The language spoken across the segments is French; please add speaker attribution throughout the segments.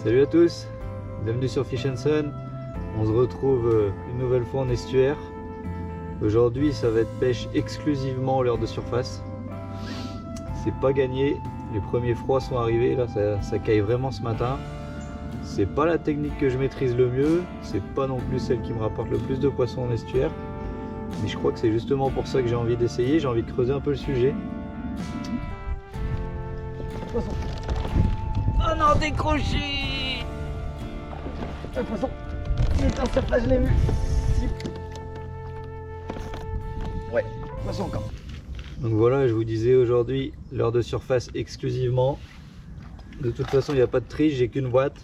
Speaker 1: Salut à tous, bienvenue sur Fish & Son. On se retrouve une nouvelle fois en estuaire. Aujourd'hui ça va être pêche exclusivement leurre de surface. C'est pas gagné, les premiers froids sont arrivés, là ça caille vraiment ce matin. C'est pas la technique que je maîtrise le mieux, c'est pas non plus celle qui me rapporte le plus de poissons en estuaire. Mais je crois que c'est justement pour ça que j'ai envie d'essayer, j'ai envie de creuser un peu le sujet.
Speaker 2: Poisson.
Speaker 1: Oh non, décroché!
Speaker 2: Un poisson. Il est en surface, je l'ai vu. Ouais, poisson encore.
Speaker 1: Donc voilà, je vous disais aujourd'hui, leurre de surface exclusivement. De toute façon, il n'y a pas de triche, j'ai qu'une boîte.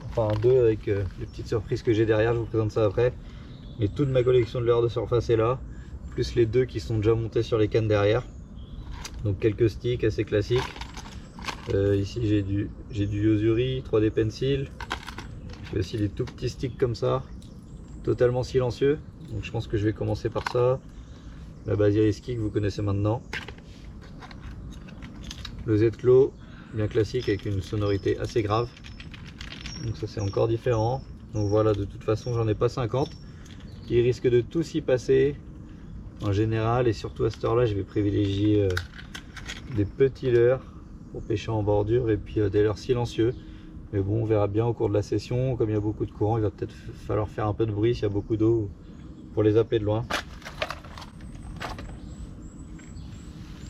Speaker 1: Enfin deux avec les petites surprises que j'ai derrière, je vous présente ça après. Mais toute ma collection de leurre de surface est là. Plus les deux qui sont déjà montés sur les cannes derrière. Donc quelques sticks assez classiques. Ici j'ai du Yo-Zuri, 3D Pencil. J'ai aussi des tout petits sticks comme ça, totalement silencieux. Donc je pense que je vais commencer par ça. La Basiliski que vous connaissez maintenant. Le Z-Claw, bien classique avec une sonorité assez grave. Donc ça c'est encore différent. Donc voilà, de toute façon j'en ai pas 50. Il risque de tous y passer en général, et surtout à cette heure là je vais privilégier des petits leurres pour pêcher en bordure et puis des leurres silencieux. Mais bon, on verra bien au cours de la session. Comme il y a beaucoup de courant, il va peut-être falloir faire un peu de bruit s'il y a beaucoup d'eau pour les appeler de loin.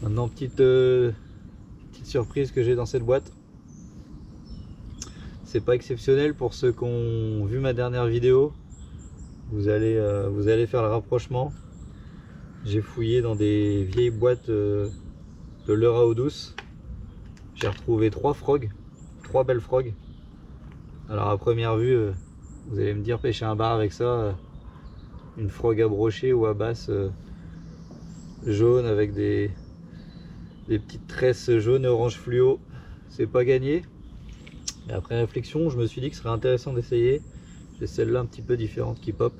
Speaker 1: Maintenant, petite surprise que j'ai dans cette boîte. C'est pas exceptionnel pour ceux qui ont vu ma dernière vidéo. Vous allez faire le rapprochement. J'ai fouillé dans des vieilles boîtes de leurre à eau douce. J'ai retrouvé 3 frogs, 3 belles frogs. Alors à première vue, vous allez me dire pêcher un bar avec ça, une frog à brochet ou à basse jaune avec des petites tresses jaunes et orange fluo, c'est pas gagné. Mais après réflexion, je me suis dit que ce serait intéressant d'essayer. J'ai celle-là un petit peu différente qui pop.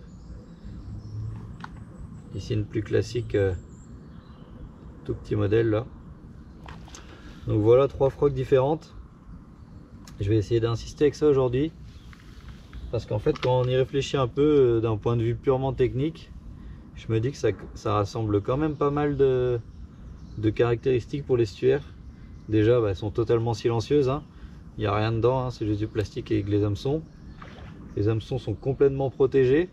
Speaker 1: Ici une plus classique, tout petit modèle là. Donc voilà, 3 frogs différentes. Je vais essayer d'insister avec ça aujourd'hui. Parce qu'en fait, quand on y réfléchit un peu d'un point de vue purement technique, je me dis que ça rassemble quand même pas mal de caractéristiques pour l'estuaire. Déjà, elles sont totalement silencieuses. Il n'y a rien dedans, c'est juste du plastique avec les hameçons. Les hameçons sont complètement protégés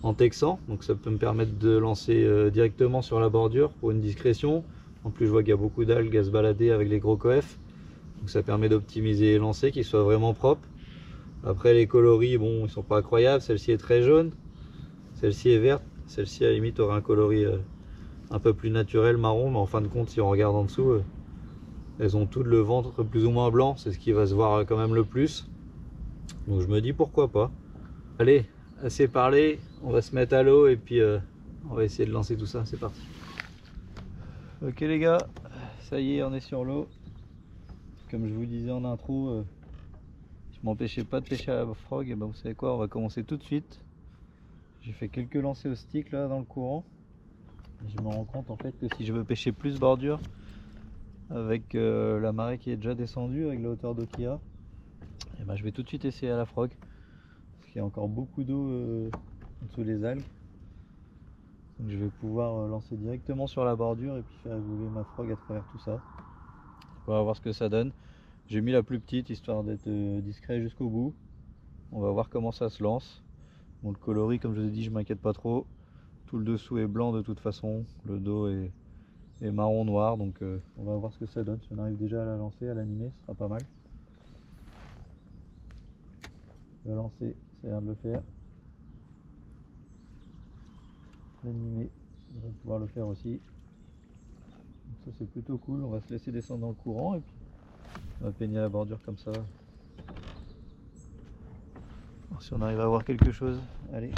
Speaker 1: en texan. Donc ça peut me permettre de lancer directement sur la bordure pour une discrétion. En plus, je vois qu'il y a beaucoup d'algues à se balader avec les gros coefs. Donc ça permet d'optimiser les lancers, qu'ils soient vraiment propres. Après les coloris, bon, ils sont pas incroyables. Celle-ci est très jaune, celle-ci est verte, celle-ci à la limite aura un coloris un peu plus naturel, marron. Mais en fin de compte, si on regarde en dessous, elles ont toutes le ventre plus ou moins blanc. C'est ce qui va se voir quand même le plus. Donc je me dis pourquoi pas. Allez, assez parlé, on va se mettre à l'eau et puis on va essayer de lancer tout ça. C'est parti. Ok les gars, ça y est, on est sur l'eau. Comme je vous disais en intro, je m'empêchais pas de pêcher à la frog. Et ben vous savez quoi, on va commencer tout de suite. J'ai fait quelques lancers au stick là dans le courant. Et je me rends compte en fait que si je veux pêcher plus bordure avec la marée qui est déjà descendue, avec la hauteur d'eau qu'il y a, et ben je vais tout de suite essayer à la frog. Parce qu'il y a encore beaucoup d'eau en dessous des algues. Donc je vais pouvoir lancer directement sur la bordure et puis faire évoluer ma frog à travers tout ça. On va voir ce que ça donne. J'ai mis la plus petite histoire d'être discret jusqu'au bout. On va voir comment ça se lance. Bon, le coloris, comme je vous ai dit, je m'inquiète pas trop. Tout le dessous est blanc de toute façon. Le dos est marron noir. Donc on va voir ce que ça donne. Si on arrive déjà à la lancer, à l'animer, ce sera pas mal. Le lancer, ça a l'air de le faire. L'animer, on va pouvoir le faire aussi. Donc ça c'est plutôt cool. On va se laisser descendre dans le courant et puis on va peigner la bordure comme ça. Alors, si on arrive à voir quelque chose, allez.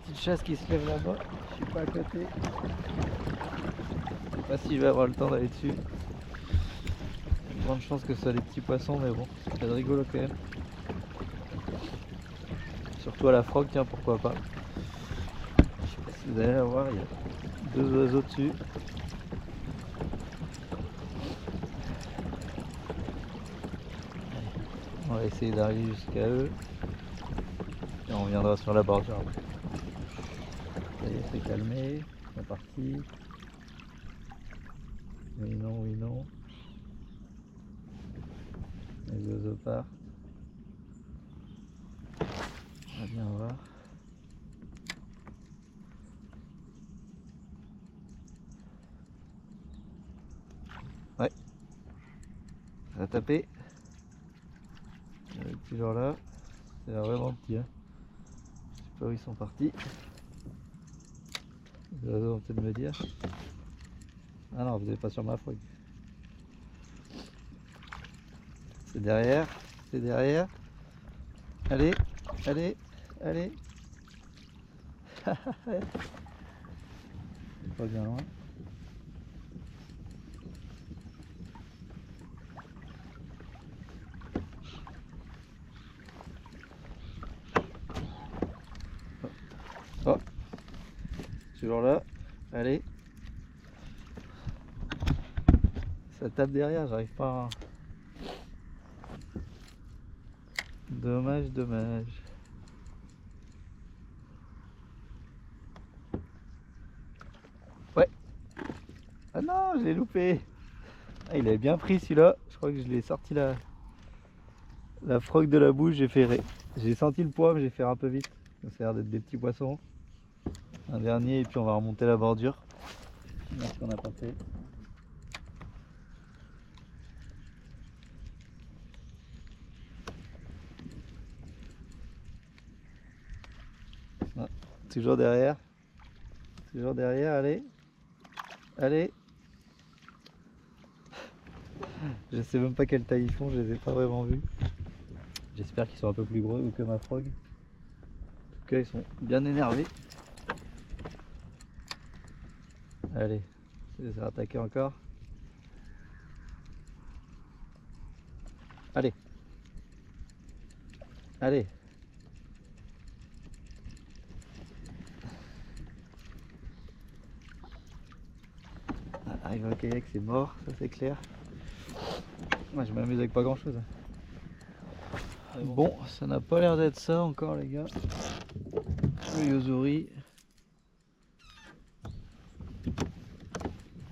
Speaker 1: petite chasse qui se lève là-bas. Je suis pas à côté. Je sais pas si je vais avoir le temps d'aller dessus. Il y a une grande chance que ce soit des petits poissons, mais bon, c'est rigolo quand même. Surtout à la frog, tiens, pourquoi pas. Je sais pas si vous allez la voir, il y a 2 oiseaux dessus. On va essayer d'arriver jusqu'à eux. Et on reviendra sur la bordure après. Ça y est, c'est calmé. C'est parti. Oui, non, oui, non. Les oiseaux partent. On va bien voir. Ouais. Ça a tapé. Le petit genre là. C'est vraiment petit. Hein. Je sais pas où ils sont partis. Les oiseaux vont peut-être me dire. Ah non, vous n'êtes pas sur ma frog. C'est derrière. C'est derrière. Allez, allez, allez. Pas bien loin. Oh, toujours là. Allez. Ça tape derrière, j'arrive pas à... Dommage, dommage. Ouais. Ah non, je l'ai loupé. Ah, il avait bien pris celui-là. Je crois que je l'ai sorti la frog de la bouche. J'ai senti le poids, mais j'ai fait un peu vite. Ça a l'air d'être des petits poissons. Un dernier et puis on va remonter la bordure. Merci qu'on a pas fait. Ah, toujours derrière. Toujours derrière, allez. Allez. Je sais même pas quelle taille ils font, je les ai pas vraiment vus. J'espère qu'ils sont un peu plus gros que ma frog. En tout cas, ils sont bien énervés. Allez, je vais attaquer encore. Allez. Allez. Arrive au kayak, c'est mort, ça c'est clair. Moi je m'amuse avec pas grand chose. Bon, ça n'a pas l'air d'être ça encore les gars. Le Yozuri.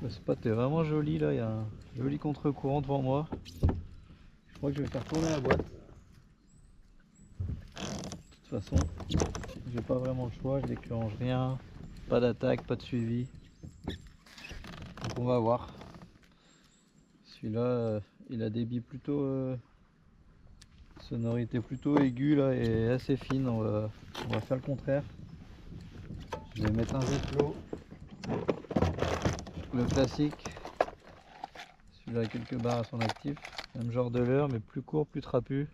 Speaker 1: Le spot est vraiment joli là, il y a un joli contre-courant devant moi. Je crois que je vais faire tourner la boîte. De toute façon, j'ai pas vraiment le choix, je déclenche rien. Pas d'attaque, pas de suivi. Donc on va voir. Celui-là, il a des billes plutôt... sonorité plutôt aiguë là et assez fine. On va faire le contraire. Je vais mettre un Z-Flow. Le classique. Celui-là a quelques barres à son actif. Même genre de leurre mais plus court, plus trapu.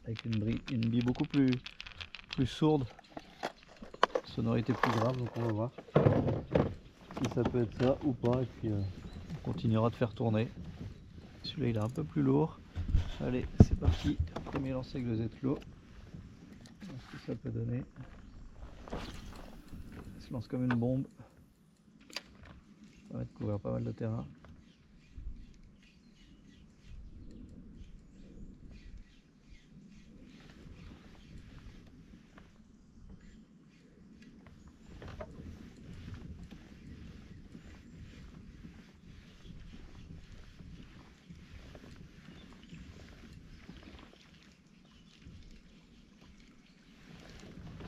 Speaker 1: Avec une bille beaucoup plus sourde. Sonorité plus grave, donc on va voir si ça peut être ça ou pas. Et puis on continuera de faire tourner. Celui-là il est un peu plus lourd. Allez, c'est parti. Premier lancer avec le Z-Flow. Ce que ça peut donner. Il se lance comme une bombe. Ça va couvrir pas mal de terrain.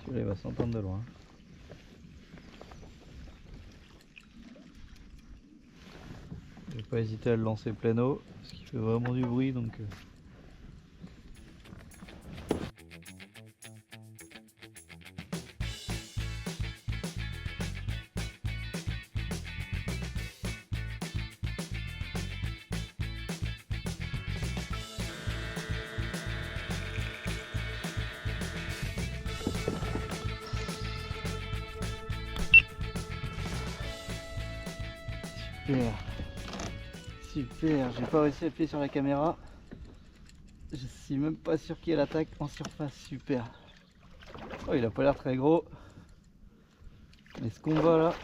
Speaker 1: Celui-là il va s'entendre de loin. Je vais pas hésiter à le lancer plein eau parce qu'il fait vraiment du bruit donc. Super. Super, j'ai pas réussi à appuyer sur la caméra. Je suis même pas sûr qu'il y ait l'attaque en surface. Super. Oh, il a pas l'air très gros. Mais ce qu'on voit là.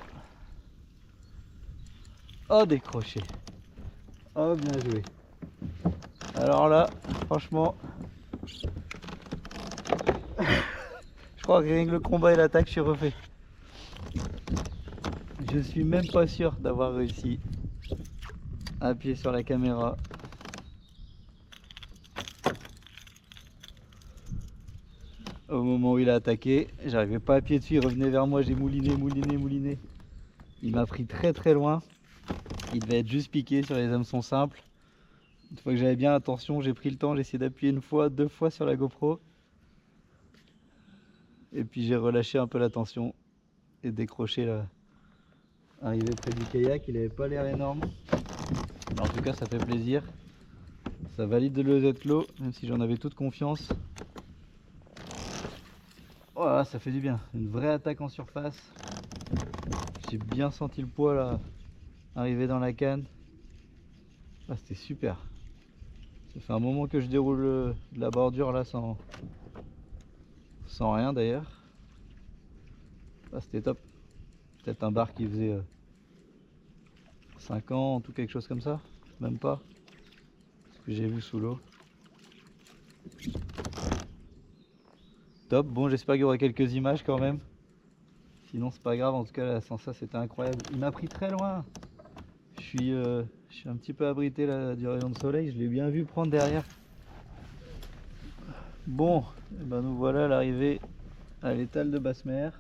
Speaker 1: Oh, décroché. Oh, bien joué. Alors là, franchement, je crois que rien que le combat et l'attaque, je suis refait. Je suis même pas sûr d'avoir réussi à appuyer sur la caméra. Au moment où il a attaqué, j'arrivais pas à appuyer dessus, il revenait vers moi, j'ai mouliné. Il m'a pris très loin. Il devait être juste piqué sur les hameçons simples. Une fois que j'avais bien l'attention, j'ai pris le temps, j'ai essayé d'appuyer une fois, 2 fois sur la GoPro. Et puis j'ai relâché un peu la tension et décroché là. Arrivé près du kayak, il avait pas l'air énorme. Mais en tout cas, ça fait plaisir. Ça valide le Z-Clos, même si j'en avais toute confiance. Voilà, ça fait du bien. Une vraie attaque en surface. J'ai bien senti le poids là, arriver dans la canne. Ah, c'était super. Ça fait un moment que je déroule la bordure là sans rien d'ailleurs. Ah, c'était top. Peut-être un bar qui faisait 50 ou quelque chose comme ça. Même pas. Ce que j'ai vu sous l'eau. Top. Bon, j'espère qu'il y aura quelques images quand même. Sinon c'est pas grave, en tout cas là, sans ça c'était incroyable. Il m'a pris très loin. Je suis un petit peu abrité là, du rayon de soleil, je l'ai bien vu prendre derrière. Bon, et ben nous voilà à l'arrivée à l'étal de basse mer.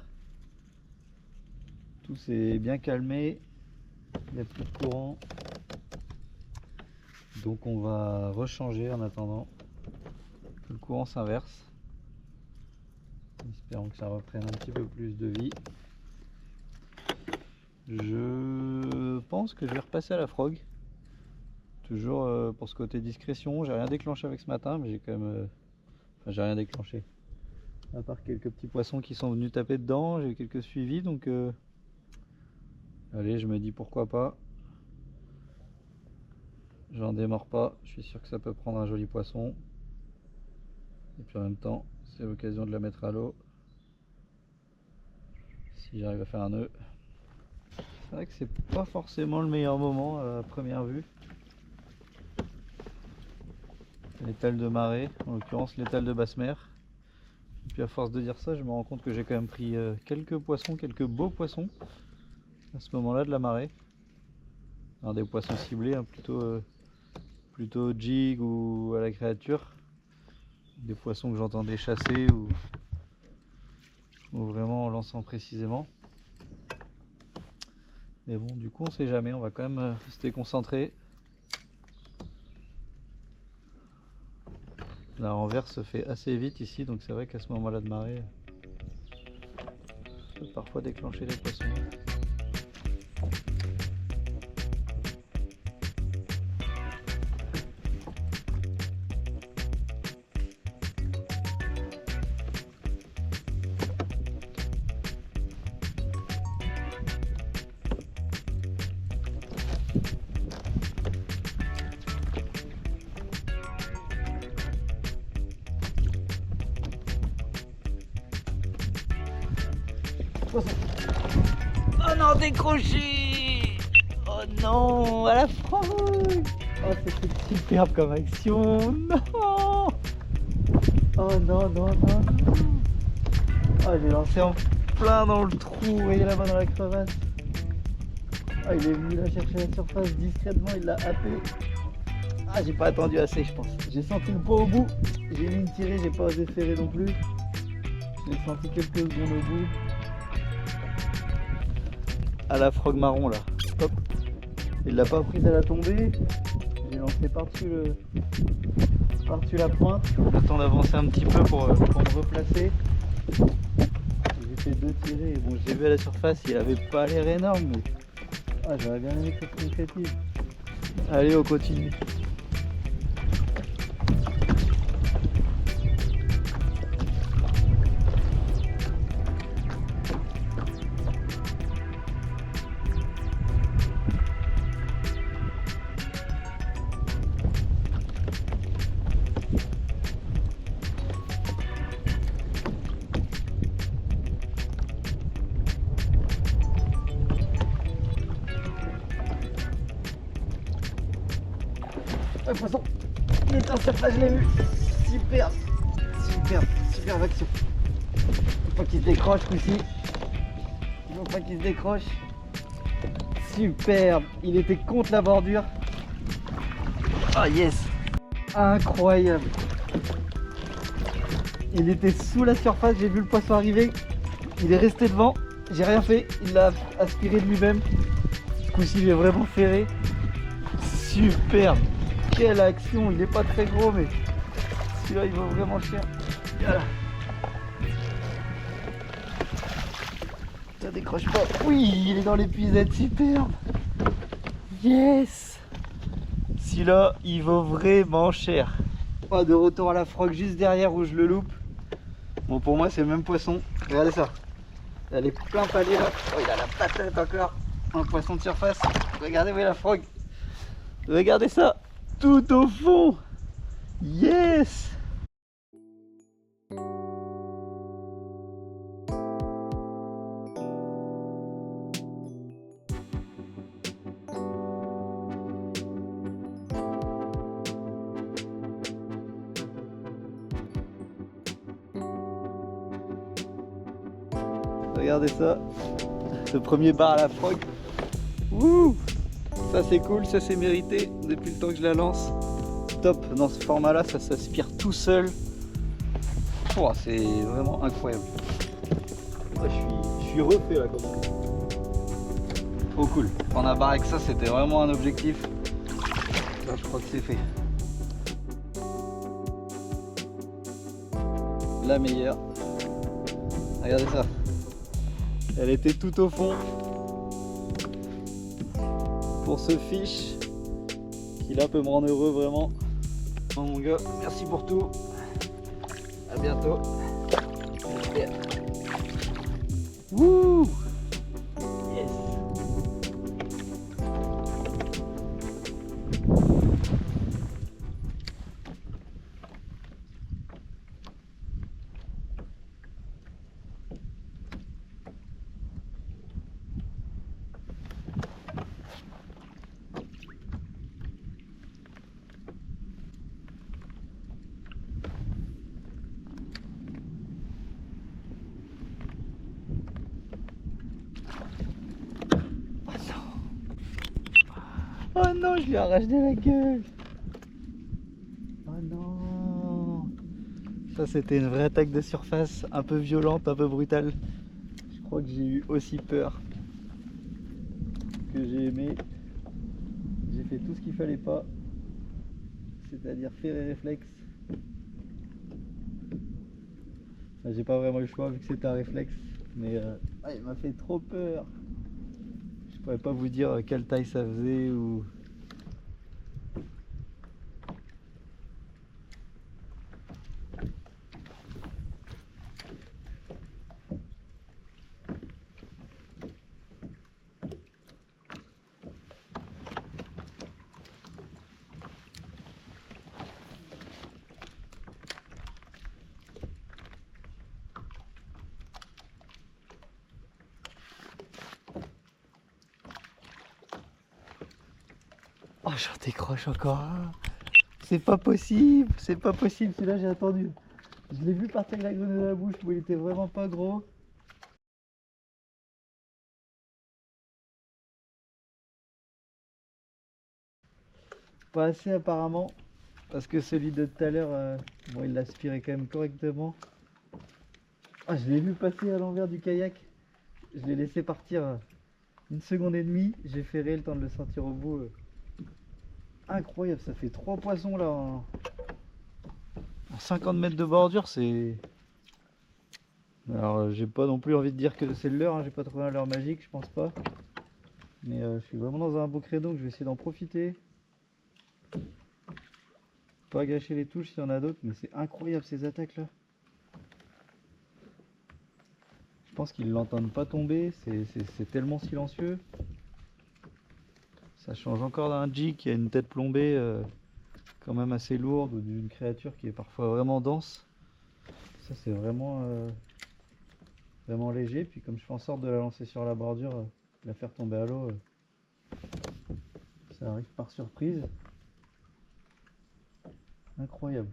Speaker 1: Tout s'est bien calmé, il n'y a plus de courant. Donc on va rechanger en attendant que le courant s'inverse. Espérons que ça reprenne un petit peu plus de vie. Je pense que je vais repasser à la frog. Toujours pour ce côté discrétion. J'ai rien déclenché avec ce matin, mais j'ai quand même... Enfin, j'ai rien déclenché. À part quelques petits poissons qui sont venus taper dedans, j'ai eu quelques suivis, donc... Allez, je me dis pourquoi pas. J'en démords pas, je suis sûr que ça peut prendre un joli poisson. Et puis en même temps, c'est l'occasion de la mettre à l'eau. Si j'arrive à faire un nœud. C'est vrai que c'est pas forcément le meilleur moment à première vue. L'étal de marée, en l'occurrence l'étal de basse mer. Et puis à force de dire ça, je me rends compte que j'ai quand même pris quelques poissons, quelques beaux poissons à ce moment-là de la marée. Alors des poissons ciblés, hein, plutôt jig ou à la créature. Des poissons que j'entendais chasser ou vraiment en lançant précisément. Mais bon, du coup on sait jamais, on va quand même rester concentré. La renverse se fait assez vite ici, donc c'est vrai qu'à ce moment-là de marée, ça peut parfois déclencher les poissons. Oh non, décroché! Oh non, à la fraude! Oh, c'était superbe comme action! Non! Oh non! Oh, j'ai lancé en plein dans le trou, vous voyez là-bas dans la crevasse. Oh, il est venu là chercher la surface discrètement, il l'a happé. Ah, j'ai pas attendu assez, je pense. J'ai senti le poids au bout, j'ai mis une tirée, j'ai pas osé ferrer non plus. J'ai senti quelques secondes au bout. À la frog marron là, hop, il l'a pas prise à la tombée, j'ai lancé par-dessus la pointe, j'attends d'avancer un petit peu pour me replacer. J'ai fait 2 tirées, et bon, j'ai vu à la surface, il avait pas l'air énorme, mais ah, j'aurais bien aimé que ça se concrétise. Allez, on continue.
Speaker 2: Le poisson, il est en surface, je l'ai vu. Superbe, superbe action. Il faut pas qu'il se décroche aussi. Il faut pas qu'il se décroche. Superbe, il était contre la bordure. Ah yes, incroyable. Il était sous la surface, j'ai vu le poisson arriver. Il est resté devant, j'ai rien fait, il l'a aspiré de lui-même. Ce coup-ci, j'ai vraiment ferré. Superbe, quelle action. Il n'est pas très gros, mais celui-là, il vaut vraiment cher. Voilà. Ça décroche pas. Oui, il est dans l'épuisette, superbe. Yes. Celui-là, il vaut vraiment cher. Pas de retour à la frogue juste derrière où je le loupe. Bon, pour moi, c'est le même poisson. Regardez ça. Elle est plein palais là. Oh, il a la patate encore. Un poisson de surface. Regardez où est la frogue. Regardez ça. Tout au fond. Yes. Regardez ça, ce premier bar à la frogue. Wouh, ça c'est cool, ça c'est mérité depuis le temps que je la lance. Top, dans ce format là, ça s'aspire tout seul. Oh, c'est vraiment incroyable. Je suis refait là comme ça. Trop cool. Prendre un bar avec ça, c'était vraiment un objectif. Là je crois que c'est fait. La meilleure. Regardez ça. Elle était tout au fond pour ce fish qui là peut me rendre heureux vraiment. Bon, mon gars, merci pour tout. À bientôt. Wouh! Yes! Oh non, je lui ai arraché la gueule. Oh non. Ça c'était une vraie attaque de surface, un peu violente, un peu brutale. Je crois que j'ai eu aussi peur que j'ai aimé. J'ai fait tout ce qu'il fallait pas, c'est-à-dire faire les réflexes. Enfin, j'ai pas vraiment eu le choix vu que c'était un réflexe, mais il m'a fait trop peur. Je pourrais pas vous dire quelle taille ça faisait ou... Oh, j'en décroche encore un. C'est pas possible, celui-là j'ai attendu. Je l'ai vu partir avec la grenouille dans la bouche, où il était vraiment pas gros. Pas assez apparemment, parce que celui de tout à l'heure, bon, il l'aspirait quand même correctement. Ah, je l'ai vu passer à l'envers du kayak. Je l'ai laissé partir 1 seconde et demie. J'ai ferré le temps de le sortir au bout. Incroyable, ça fait 3 poissons là en 50 mètres de bordure. C'est... Alors j'ai pas non plus envie de dire que c'est le leurre, hein. J'ai pas trouvé un leurre magique, je pense pas. Mais je suis vraiment dans un beau créneau, donc je vais essayer d'en profiter. Pas gâcher les touches s'il y en a d'autres, mais c'est incroyable ces attaques là. Je pense qu'ils l'entendent pas tomber, c'est tellement silencieux. Ça change encore d'un jig qui a une tête plombée quand même assez lourde, ou d'une créature qui est parfois vraiment dense. Ça c'est vraiment, vraiment léger, puis comme je fais en sorte de la lancer sur la bordure, de la faire tomber à l'eau, ça arrive par surprise. Incroyable.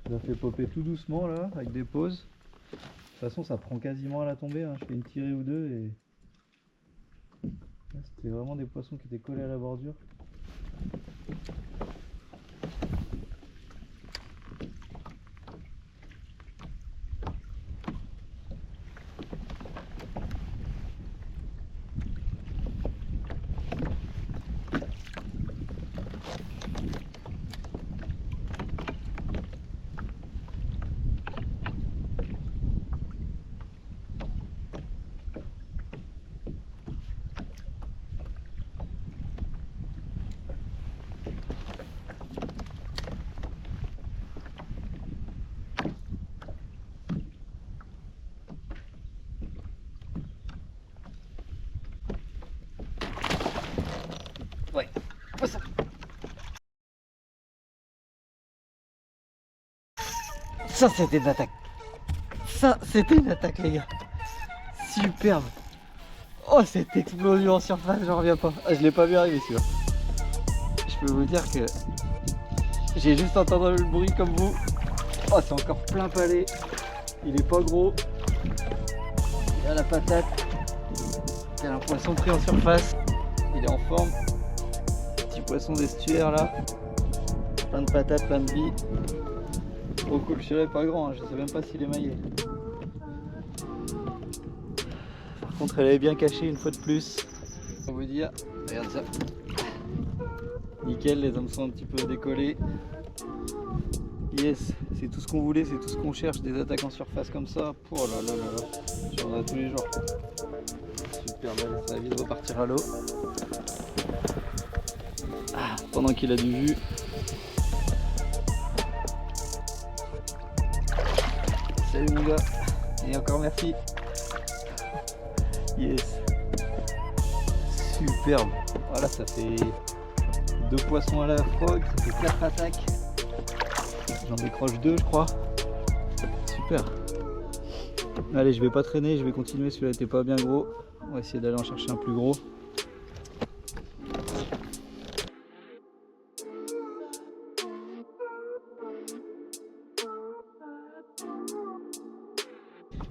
Speaker 2: Je la fais popper tout doucement là, avec des pauses. De toute façon ça prend quasiment à la tombée, hein. Je fais une tirée ou deux et... Là, c'était vraiment des poissons qui étaient collés à la bordure. Ouais, poisson. Ça c'était une attaque. Ça c'était une attaque les gars. Superbe. Oh cette explosion en surface, j'en reviens pas. Ah, je l'ai pas vu arriver celui-là. Je peux vous dire que j'ai juste entendu le bruit comme vous. Oh c'est encore plein palais. Il est pas gros. Il a la patate. Il y a un poisson pris en surface. Il est en forme. Petit poisson d'estuaire là. Plein de patates, plein de vie. Trop cool, je dirais pas grand, hein. Je sais même pas s'il est maillé. Par contre elle est bien cachée une fois de plus. Pour vous dire, regarde ça. Nickel, les hameçons un petit peu décollés. Yes, c'est tout ce qu'on voulait, c'est tout ce qu'on cherche, des attaques en surface comme ça. Oh là là là là, j'en ai tous les jours. Super belle, ça va vite repartir à l'eau. Ah, pendant qu'il a du jus. Salut mon gars, et encore merci. Yes. Superbe. Voilà, ça fait 2 poissons à la frog, ça fait 4 attaques. J'en décroche 2 je crois. Super. Allez, je vais pas traîner, je vais continuer, celui-là était pas bien gros. On va essayer d'aller en chercher un plus gros.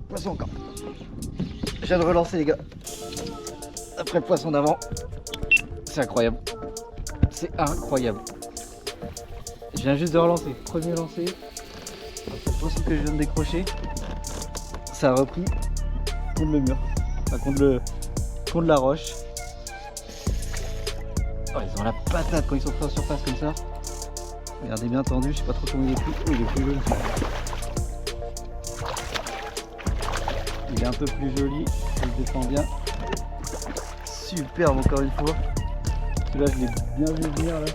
Speaker 2: Poisson encore. Je viens de relancer les gars. Après le poisson d'avant. C'est incroyable. C'est incroyable. Je viens juste de relancer. Premier lancé. Après le poisson que je viens de décrocher. Ça a repris contre le mur. Enfin contre la roche. Oh, ils ont la patate quand ils sont pris en surface comme ça. Regardez bien tendu, je sais pas trop comment il est pris. Oh, il est plus joli. Il est un peu plus joli, il se défend bien. Superbe encore une fois. Celui-là je l'ai bien vu venir là.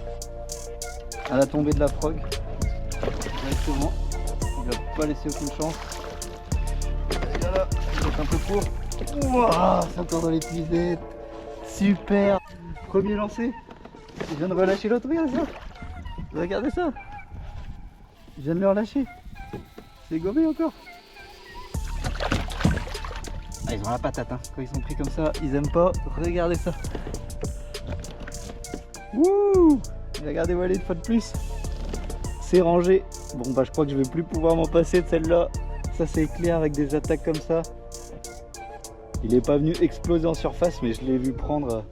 Speaker 2: À la tombée de la frog. Directement. Il va pas laisser aucune chance. Et là, il va être un peu court. Wow, c'est encore dans les puisettes. Super. Premier lancé. Je viens de relâcher l'autre, regardez ça. Regardez ça. Je viens de le relâcher. C'est gommé encore. Ah, ils ont la patate, hein. Quand ils sont pris comme ça, ils aiment pas. Regardez ça. Wouh! Regardez où elle est une fois de plus. C'est rangé. Bon bah je crois que je vais plus pouvoir m'en passer de celle-là. Ça c'est clair avec des attaques comme ça. Il est pas venu exploser en surface, mais je l'ai vu prendre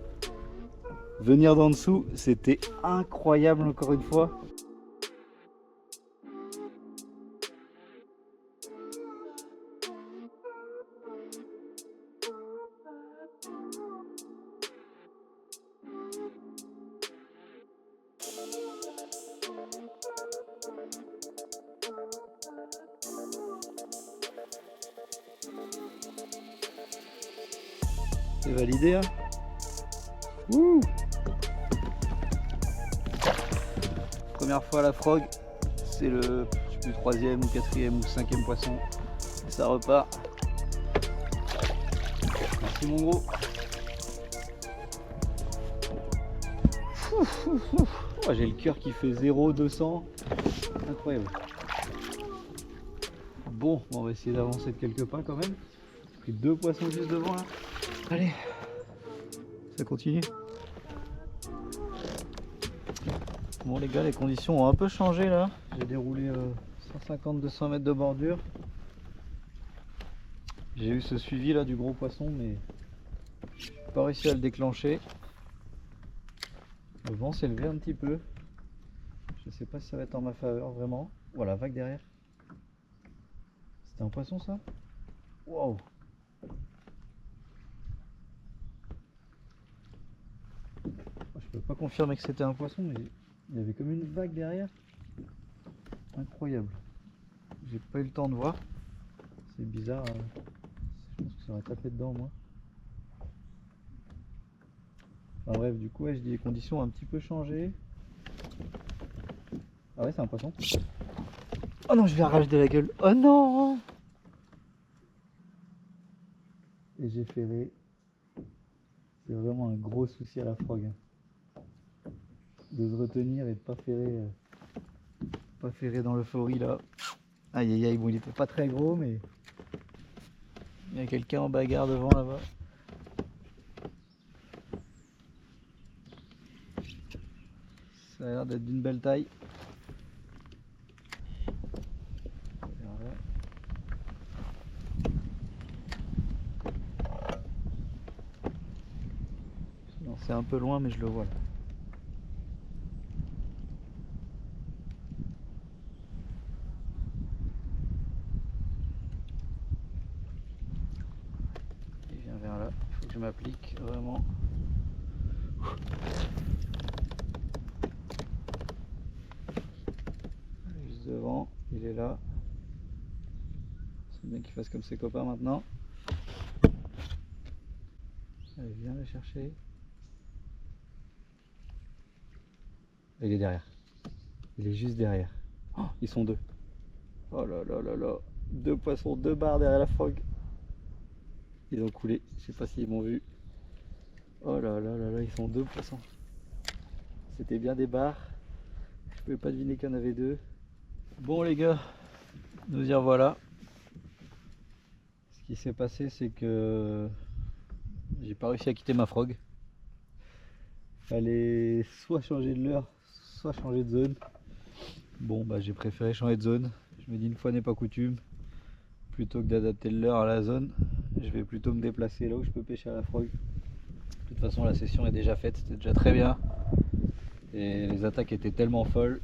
Speaker 2: venir d'en dessous. C'était incroyable encore une fois. C'est validé hein. Wouh. Première fois à la frog, c'est le je sais plus, 3e ou 4e ou 5e poisson. Et ça repart. Merci mon gros. Oh, j'ai le cœur qui fait 0,200. Incroyable. Bon, on va essayer d'avancer de quelques pas quand même. J'ai pris 2 poissons juste devant là. Allez, ça continue. Bon les gars, les conditions ont un peu changé là. J'ai déroulé 150-200 mètres de bordure. J'ai eu ce suivi là du gros poisson, mais j'ai pas réussi à le déclencher. Le vent s'est levé un petit peu. Je sais pas si ça va être en ma faveur vraiment. Voilà, vague derrière. C'était un poisson ça? Wow! Je peux pas confirmer que c'était un poisson, mais il y avait comme une vague derrière. Incroyable. J'ai pas eu le temps de voir. C'est bizarre. Je pense que ça aurait tapé dedans moi. Enfin bref, du coup, ouais, je dis les conditions ont un petit peu changé. Ah ouais, c'est un poisson. Oh non, je vais arracher de la gueule. Oh non! Et j'ai ferré. C'est vraiment un gros souci à la frog. De se retenir et de pas ferrer dans l'euphorie là. Aïe aïe aïe, bon il était pas très gros mais il y a quelqu'un en bagarre devant là-bas. Ça a l'air d'être d'une belle taille. Non, c'est un peu loin mais je le vois là. Il vient vers là, il faut que je m'applique vraiment. Juste devant, il est là. C'est bien qu'il fasse comme ses copains maintenant. Allez, viens le chercher. Il est derrière. Il est juste derrière. Oh, ils sont deux. Oh là là là là. Deux poissons, deux barres derrière la frog. Ils ont coulé. Je sais pas s'ils m'ont vu. Oh là là là là, ils sont deux poissons. C'était bien des barres. Je pouvais pas deviner qu'il y en avait deux. Bon les gars, nous y revoilà. Ce qui s'est passé, c'est que j'ai pas réussi à quitter ma frog. Fallait soit changer de leurre, soit changer de zone. Bon bah j'ai préféré changer de zone. Je me dis une fois n'est pas coutume. Plutôt que d'adapter le leurre à la zone, je vais plutôt me déplacer là où je peux pêcher à la frog. De toute façon la session est déjà faite, c'était déjà très bien. Et les attaques étaient tellement folles,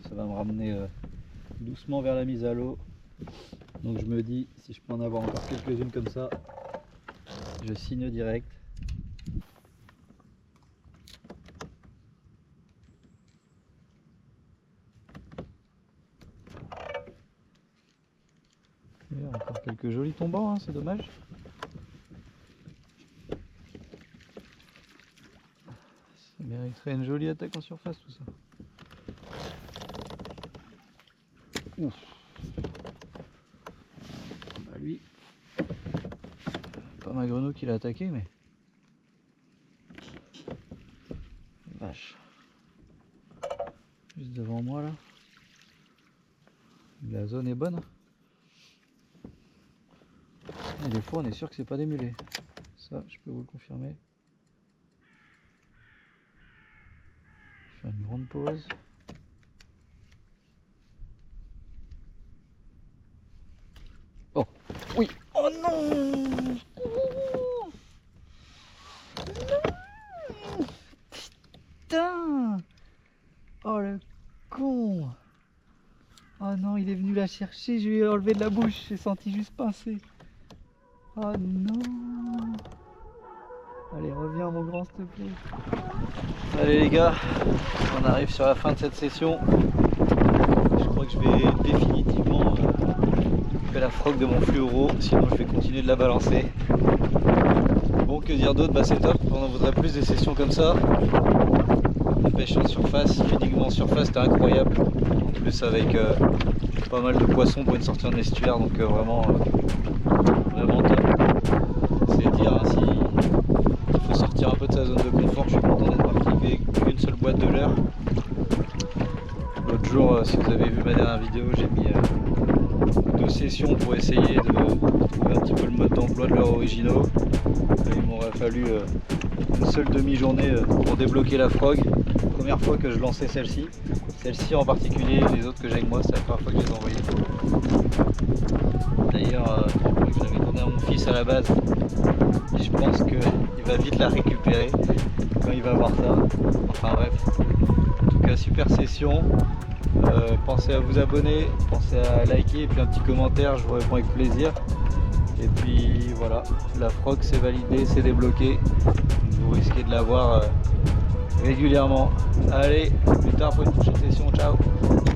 Speaker 2: ça va me ramener doucement vers la mise à l'eau. Donc je me dis, si je peux en avoir encore quelques-unes comme ça, je signe direct. Il y a encore quelques jolis tombants, hein, c'est dommage. Ça mériterait une jolie attaque en surface tout ça. Ouf. Bah lui, pas ma grenouille qui l'a attaqué, mais vache. Juste devant moi là. La zone est bonne. Et des fois on est sûr que c'est pas des mulets. Ça je peux vous le confirmer. Je fais une grande pause. Oh oui. Oh non. Putain. Oh le con. Oh non, il est venu la chercher, je lui ai enlevé de la bouche, j'ai senti juste pincer. Oh non. Allez, reviens mon grand s'il te plaît. Allez les gars, on arrive sur la fin de cette session. Je crois que je vais définitivement couper la frog de mon fluoro, sinon je vais continuer de la balancer. Bon, que dire d'autre, bah c'est top, on en voudrait plus des sessions comme ça. La pêche en surface, uniquement en surface, c'était incroyable. En plus avec pas mal de poissons pour une sortie en estuaire, donc vraiment top. C'est dire hein, s'il faut sortir un peu de sa zone de confort, je suis content d'être parti avec une seule boîte de leurre. L'autre jour, si vous avez vu ma dernière vidéo, j'ai mis 2 sessions pour essayer de trouver un petit peu le mode d'emploi de leurres originaux. Il m'aurait fallu une seule demi-journée pour débloquer la frog. première fois que je lançais celle-ci. Celle-ci en particulier, les autres que j'ai avec moi, c'est la première fois que je les ai envoyées. D'ailleurs, je l'avais donné à mon fils à la base. Et je pense qu'il va vite la récupérer quand il va voir ça. Enfin bref. En tout cas, super session. Pensez à vous abonner, pensez à liker et puis un petit commentaire, je vous réponds avec plaisir. Et puis voilà, la frog c'est validé, c'est débloqué. Vous risquez de l'avoir régulièrement. Allez, plus tard pour une prochaine session, ciao.